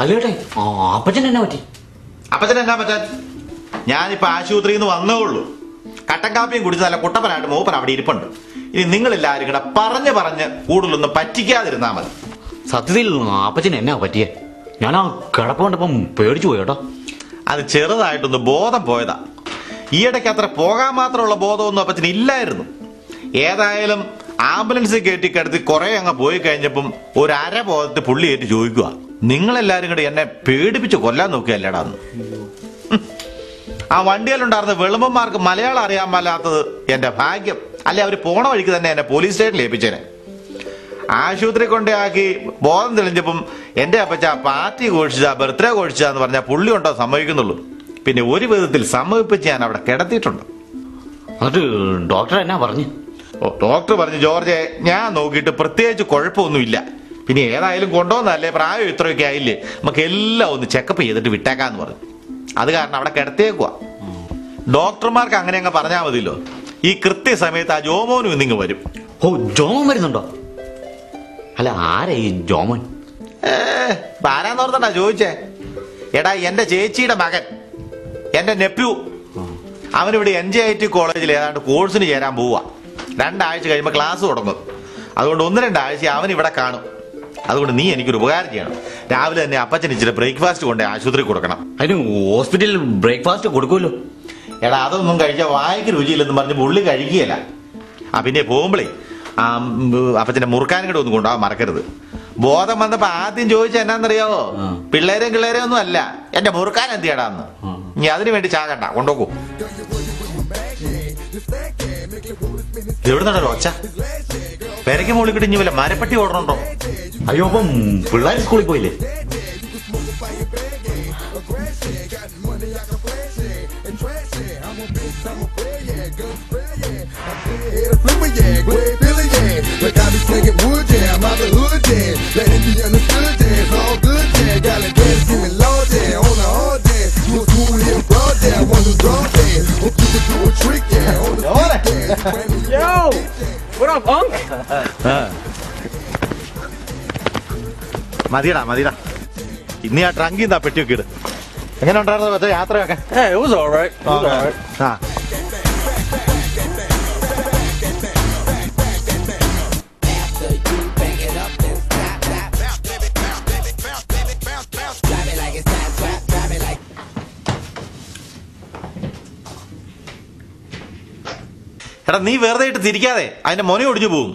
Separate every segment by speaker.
Speaker 1: അല്ലേട്ടെ അപ്പച്ചൻ എന്നാ പറ്റി?
Speaker 2: അപ്പച്ചൻ എന്നാ പറ്റാൻ? ഞാനിപ്പോ ആശുപത്രിയിൽ നിന്ന് വന്നേ ഉള്ളൂ. കട്ടൻ കാപ്പിയും കുടിച്ച് നല്ല കുട്ടപ്പനായിട്ട് മൂപ്പൻ അവിടെ ഇരിപ്പുണ്ട്. ഇനി നിങ്ങളെല്ലാവരും കൂടെ പറഞ്ഞ് കൂടുതലൊന്നും പറ്റിക്കാതിരുന്നാ മതി.
Speaker 1: സത്യത്തിൽ അപ്പച്ചൻ എന്നാ പറ്റിയേ? ഞാൻ ആ കിടപ്പ് കണ്ടപ്പം പേടിച്ചു പോയി കേട്ടോ.
Speaker 2: അത് ചെറുതായിട്ടൊന്ന് ബോധം പോയതാ. ഈയിടയ്ക്ക് അത്ര പോകാൻ മാത്രമുള്ള ബോധമൊന്നും അപ്പച്ചന് ഇല്ലായിരുന്നു. ഏതായാലും ആംബുലൻസിൽ കയറ്റി കുറെ അങ്ങ് പോയി കഴിഞ്ഞപ്പം ഒരു ബോധത്തിൽ പുള്ളി ഏറ്റ് ചോദിക്കുക, നിങ്ങളെല്ലാരും കൂടെ എന്നെ പേടിപ്പിച്ച് കൊല്ലാൻ നോക്കിയല്ലേടാന്ന്. ആ വണ്ടിയിലുണ്ടായിരുന്ന വെളുമ്പന്മാർക്ക് മലയാളം അറിയാൻ പാലാത്തത് എന്റെ ഭാഗ്യം. അല്ലെ അവര് പോണ വഴിക്ക് തന്നെ എന്നെ പോലീസ് സ്റ്റേഷനിൽ ഏൽപ്പിച്ചേനെ. ആശുപത്രി കൊണ്ടാക്കി ബോധം തെളിഞ്ഞപ്പം എന്റെ അപ്പച്ച പാർട്ടി ഘോഷിച്ച ബർത്ത്ഡേ ഘോഷിച്ചാന്ന് പറഞ്ഞാൽ പുള്ളി ഉണ്ടോ സമ്മതിക്കുന്നുള്ളൂ. പിന്നെ ഒരു വിധത്തിൽ സമ്മതിപ്പിച്ച് ഞാൻ അവിടെ കിടത്തിയിട്ടുണ്ട്.
Speaker 1: എന്നിട്ട് ഡോക്ടർ എന്നാ പറഞ്ഞു?
Speaker 2: ഡോക്ടർ പറഞ്ഞു, ജോർജെ ഞാൻ നോക്കിയിട്ട് പ്രത്യേകിച്ച് കുഴപ്പമൊന്നുമില്ല. പിന്നെ ഏതായാലും കൊണ്ടുവന്നല്ലേ, പ്രായം ഇത്രയൊക്കെ ആയില്ലേ, നമുക്ക് എല്ലാം ഒന്ന് ചെക്കപ്പ് ചെയ്തിട്ട് വിട്ടേക്കാന്ന് പറഞ്ഞു. അത് കാരണം അവിടെ കിടത്തേക്കുവാ. ഡോക്ടർമാർക്ക് അങ്ങനെ അങ്ങ് പറഞ്ഞാൽ മതിയല്ലോ. ഈ കൃത്യസമയത്ത് ആ ജോമോനും ഇന്നിങ്ങ് വരും.
Speaker 1: ഓ, ജോമോൻ വരുന്നുണ്ടോ? അല്ല, ആരാ ഈ ജോമോൻ?
Speaker 2: ആരാന്നോർത്തണ്ടാ ചോദിച്ചേ? എടാ, എന്റെ ചേച്ചിയുടെ മകൻ, എന്റെ നെപ്യൂ. അവനിവിടെ NJIT കോളേജിൽ ഏതാണ്ട് കോഴ്സിന് ചേരാൻ പോവാ. 2 ആഴ്ച കഴിയുമ്പോൾ ക്ലാസ് തുടങ്ങും. അതുകൊണ്ട് 1-2 ആഴ്ച അവൻ ഇവിടെ കാണും. അതുകൊണ്ട് നീ എനിക്കൊരു ഉപകാരം ചെയ്യണം. രാവിലെ തന്നെ അപ്പച്ചൻ ഇച്ചിരി ബ്രേക്ക്ഫാസ്റ്റ് കൊണ്ട് ആശുപത്രി കൊടുക്കണം.
Speaker 1: അതിന് ഹോസ്പിറ്റലിൽ ബ്രേക്ക്ഫാസ്റ്റ് കൊടുക്കുമല്ലോ.
Speaker 2: എടാ, അതൊന്നും കഴിച്ചാൽ വായിക്ക് രുചിയില്ലെന്ന് പറഞ്ഞ് പുള്ളി കഴിക്കുകയല്ല. പിന്നെ പോകുമ്പോഴേ അപ്പച്ചന്റെ മുറുക്കാനും കൂടെ ഒന്നും കൊണ്ടുപോകാൻ മറക്കരുത്. ബോധം വന്നപ്പോ ആദ്യം ചോദിച്ചാൽ എന്നാന്നറിയാവോ? പിള്ളേരെയും ഒന്നും അല്ല, എന്റെ മുറുക്കാൻ എന്ത് ചെയ്യടാന്ന്. ഇനി അതിനു വേണ്ടി ചാകണ്ട, കൊണ്ടുപോകൂ. എവിടെ നിന്നോ ഒച്ച? പെരയ്ക്ക് മുകളിൽ കിട്ടി ഇനി വല്ല മരപ്പട്ടി ഓടണുണ്ടോ?
Speaker 1: അയ്യോ, അപ്പം പിള്ളേർ സ്കൂളിൽ പോയില്ലേ?
Speaker 2: മതിയടാ ഇന്ന് ആ ട്രങ്കിൽ എന്താ പെട്ടിയൊക്കെ ഇട്. എങ്ങനെ ഉണ്ടായിരുന്നു മറ്റേ യാത്രയൊക്കെ? എടാ, നീ വെറുതെ ഇട്ട് തിരിക്കാതെ, അതിന്റെ മൊന ഒടിഞ്ഞു പോവും.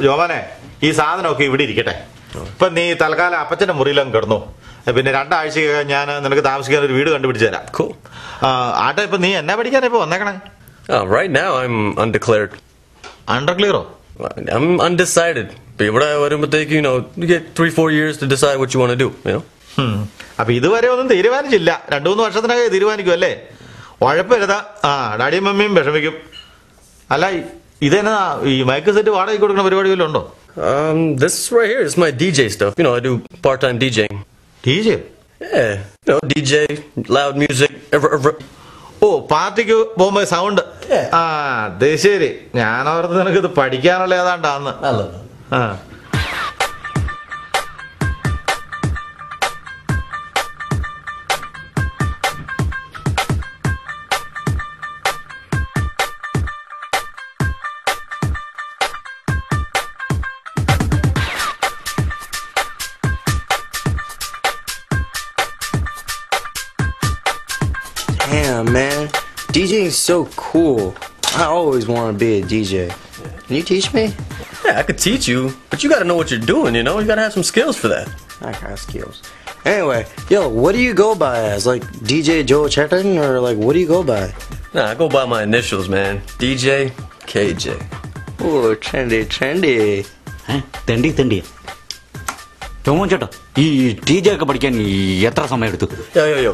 Speaker 2: ജോമാനെ, ഈ സാധനമൊക്കെ ഇവിടെ ഇരിക്കട്ടെ. ഇപ്പൊ നീ തൽക്കാലം അപ്പച്ചന്റെ മുറിയിലും കിടന്നു. പിന്നെ 2 ആഴ്ച ഞാൻ നിനക്ക് താമസിക്കാൻ ഒരു വീട് കണ്ടുപിടിച്ചു തരാം. ആട്ടെ, ഇപ്പൊ നീ എന്നാ പഠിക്കാനാ ഇപ്പൊ വന്നേക്കണേ?
Speaker 3: Right now I'm undeclared.
Speaker 2: Undeclared?
Speaker 3: I'm undecided. ഇവിടെ വരുമ്പോഴത്തേക്ക് you get 3-4 years to decide what you want to do.
Speaker 2: അപ്പൊ ഇതുവരെ ഒന്നും തീരുമാനിച്ചില്ല. 2-3 വർഷത്തിനകം തീരുമാനിക്കും അല്ലേ? ഉഴപ്പരുതാ. ഡാഡിയും മമ്മിയും വിഷമിക്കും. അല്ല, ഇതെന്നാ ഈ മൈക്ക് സെറ്റ് വാടകയ്ക്ക് കൊടുക്കുന്ന പരിപാടി വല്ലതും ഉണ്ടോ?
Speaker 3: This right here is my DJ stuff. I do part-time DJing.
Speaker 2: DJ?
Speaker 3: Yeah, DJ, loud music.
Speaker 2: പാർട്ടിക്ക് പോകുമ്പോ സൗണ്ട്. അത് ശരി. ഞാനോർത്ത് നിനക്ക് ഇത് പഠിക്കാനുള്ള ഏതാണ്ടാന്ന്.
Speaker 4: Damn, man. DJing is so cool. I always want to be a DJ. Can you teach me?
Speaker 3: Yeah, I could teach you, but you gotta know what you're doing, You gotta have some skills for that.
Speaker 4: I got skills. Anyway, yo, what do you go by as? Like DJ Joe Chetan, or like what do you go by?
Speaker 3: Nah, I go by my initials, man. DJ KJ.
Speaker 4: Oh, trendy.
Speaker 1: തെണ്ടി ജോമോൻ ചേട്ടാ, ഈ DJ ഒക്കെ പഠിക്കാൻ എത്ര സമയം എടുത്തു?
Speaker 3: Yo.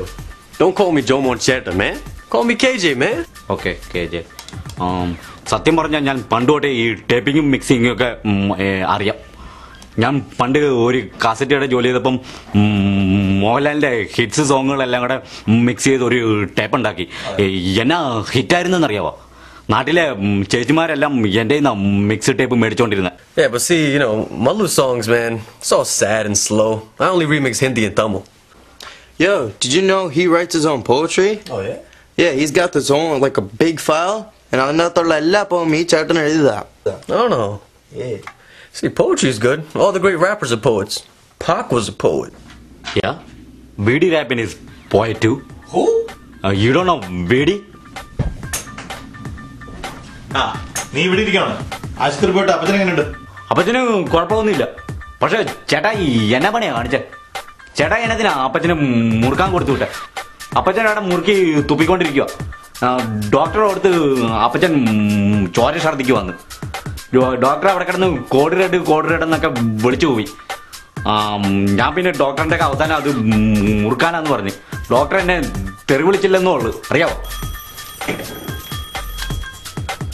Speaker 3: Don't call me Jomon Cheta, man. Call me KJ, man.
Speaker 1: Okay, KJ. സത്യം പറഞ്ഞാൽ ഞാൻ പണ്ട് തൊട്ടേ ഈ ടേപ്പിങ്ങും മിക്സിങ്ങും ഒക്കെ അറിയാം. ഞാൻ പണ്ട് ഒരു കാസറ്റയുടെ ജോലി ചെയ്തപ്പം മോഹൻലാലിന്റെ ഹിറ്റ്സ് സോങ്ങുകളെല്ലാം കൂടെ മിക്സ് ചെയ്ത് ഒരു ടേപ്പ് ഉണ്ടാക്കി. എന്നാ ഹിറ്റായിരുന്നെന്നറിയാവോ? നാട്ടിലെ ചേച്ചിമാരെല്ലാം എൻ്റെ മിക്സ് ടേപ്പ് മേടിച്ചോണ്ടിരുന്നത്.
Speaker 3: Yeah, but see, you know, Mallu songs, man, it's all sad and slow. I only remix Hindi and Tamil.
Speaker 4: Yo, did you know he writes his own poetry?
Speaker 3: Oh, yeah?
Speaker 4: Yeah, he's got this own, like a big file, and അതിനകത്തുള്ള എല്ലാ പോവും ഈ ചേട്ടൻ എഴുതിയതാ.
Speaker 3: I don't know.
Speaker 4: Yeah.
Speaker 3: See, poetry is good. All the great rappers are poets. Pac was a poet.
Speaker 1: Yeah, VD Rappin is poet too.
Speaker 3: Who?
Speaker 1: You don't know VD?
Speaker 2: ആ നീ ഇവിടെ ഇരിക്കണം. ആശുപത്രി പോയിട്ട് അപ്പച്ചനെങ്ങനെയുണ്ട്?
Speaker 1: അപ്പച്ചന് കുഴപ്പമൊന്നുമില്ല. പക്ഷെ ചേട്ടാ എന്നാ പണിയാ കാണിച്ചേ? ചേട്ടാ എന്നതിനാ അപ്പച്ചന് മുറുക്കാൻ കൊടുത്തു വിട്ടെ? അപ്പച്ചൻ അവിടെ മുറുക്കി തുപ്പിക്കൊണ്ടിരിക്കുക. ഡോക്ടറെ അടുത്ത് അപ്പച്ചൻ ചോര ഛർദിക്ക് വന്ന് ഡോക്ടർ അവിടെ കിടന്ന് കോഡ് റെഡ് എന്നൊക്കെ വിളിച്ചു പോയി. ഞാൻ പിന്നെ ഡോക്ടറിന്റെ അവസാനം അത് മുറുക്കാനാന്ന് പറഞ്ഞു. ഡോക്ടർ എന്നെ തെറി വിളിച്ചില്ലെന്നേ ഉള്ളു, അറിയാവോ?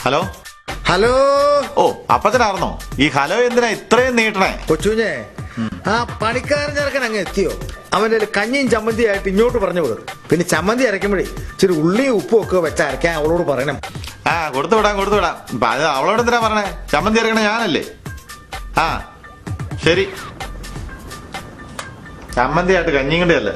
Speaker 2: Hello
Speaker 5: hello.
Speaker 2: ഓ അപ്പച്ചനാർന്നോ? ഈ ഹലോ എന്തിനാ ഇത്രയും നീട്ടണേ?
Speaker 5: കൊച്ചുഞ്ഞേ, ആ പണിക്കാരൻ ചെറുക്കൻ അങ്ങ് എത്തിയോ? അവന്റെ കഞ്ഞിയും ചമ്മന്തിയായിട്ട് ഇങ്ങോട്ട് പറഞ്ഞു വിടും. പിന്നെ ചമ്മന്തി അരയ്ക്കുമ്പോഴേ ഇച്ചിരി ഉള്ളിയും ഉപ്പും ഒക്കെ വെച്ച് അരയ്ക്കാൻ അവളോട് പറയണം.
Speaker 2: ആ കൊടുത്തു വിടാം. അത് അവളോട് എന്തിനാ പറഞ്ഞേ? ചമ്മന്തി ഇറക്കണേ ഞാനല്ലേ? ആ ശരി. ചമ്മന്തിയായിട്ട് കഞ്ഞിയും കൂടെ അല്ലേ?